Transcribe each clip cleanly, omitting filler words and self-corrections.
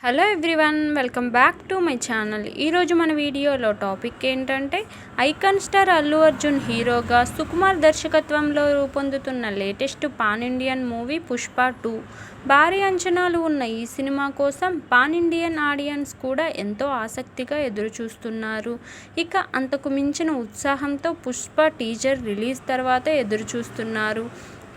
Hello everyone, welcome back to my channel. ఈరోజు మన వీడియోలో టాపిక్ ఏంటంటే ఐకాన్ స్టార్ అల్లు అర్జున్ హీరోగా సుకుమార్ దర్శకత్వంలో రూపొందుతున్న latest pan Indian movie Pushpa 2. భారీ అంచనాలు ఉన్న ఈ సినిమా కోసం పాన్ ఇండియన్ ఆడియన్స్ కూడా ఎంతో ఆసక్తిగా ఎదురుచూస్తున్నారు. ఇక అంతకు మించిన ఉత్సాహంతో పుష్ప టీజర్ రిలీజ్ తర్వాత ఎదురుచూస్తున్నారు.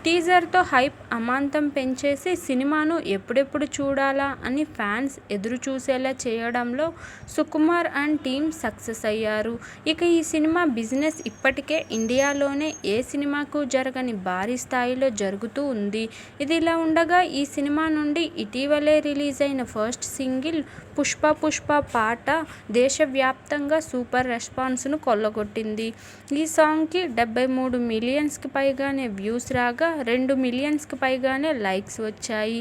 టీజర్తో హైప్ అమాంతం పెంచేసి సినిమాను ఎప్పుడెప్పుడు చూడాలా అని ఫ్యాన్స్ ఎదురు చూసేలా చేయడంలో సుకుమార్ అండ్ టీమ్ సక్సెస్ అయ్యారు. ఇక ఈ సినిమా బిజినెస్ ఇప్పటికే ఇండియాలోనే ఏ సినిమాకు జరగని భారీ స్థాయిలో జరుగుతూ ఉంది. ఇదిలా ఉండగా ఈ సినిమా నుండి ఇటీవలే రిలీజ్ అయిన ఫస్ట్ సింగిల్ పుష్ప పాట దేశవ్యాప్తంగా సూపర్ రెస్పాన్స్ను కొల్లగొట్టింది. ఈ సాంగ్కి 73 మిలియన్స్కి పైగానే వ్యూస్ రాగా 2 మిలియన్స్కి పైగానే లైక్స్ వచ్చాయి.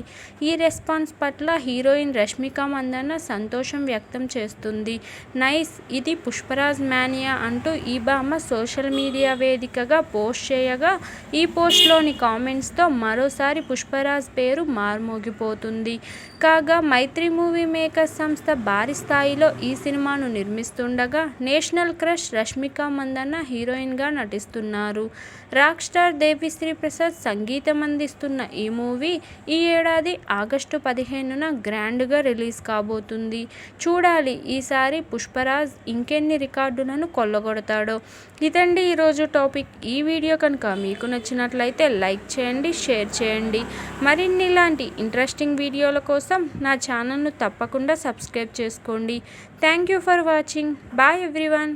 ఈ రెస్పాన్స్ పట్ల హీరోయిన్ రష్మిక మందన్న సంతోషం వ్యక్తం చేస్తుంది. నైస్, ఇది పుష్పరాజ్ మానియా అంటూ ఈ భామ సోషల్ మీడియా వేదికగా పోస్ట్ చేయగా ఈ పోస్ట్లోని కామెంట్స్తో మరోసారి పుష్పరాజ్ పేరు మార్మోగిపోతుంది. కాగా మైత్రి మూవీ మేకర్స్ సంస్థ భారీ స్థాయిలో ఈ సినిమాను నిర్మిస్తుండగా నేషనల్ క్రష్ రష్మిక మందన్న హీరోయిన్గా నటిస్తున్నారు. రాక్ స్టార్ దేవిశ్రీ ప్రసాద్ సంగీతం అందిస్తున్న ఈ మూవీ ఈ ఏడాది ఆగస్టు 15న గ్రాండ్గా రిలీజ్ కాబోతుంది. చూడాలి ఈసారి పుష్పరాజ్ ఇంకెన్ని రికార్డులను కొల్లగొడతాడో. ఇదండి ఈరోజు టాపిక్. ఈ వీడియో కనుక మీకు నచ్చినట్లయితే లైక్ చేయండి, షేర్ చేయండి. మరిన్ని ఇలాంటి ఇంట్రెస్టింగ్ వీడియోల కోసం నా ఛానల్ను తప్పకుండా సబ్స్క్రైబ్ చేసుకోండి. Thank you for watching. Bye everyone.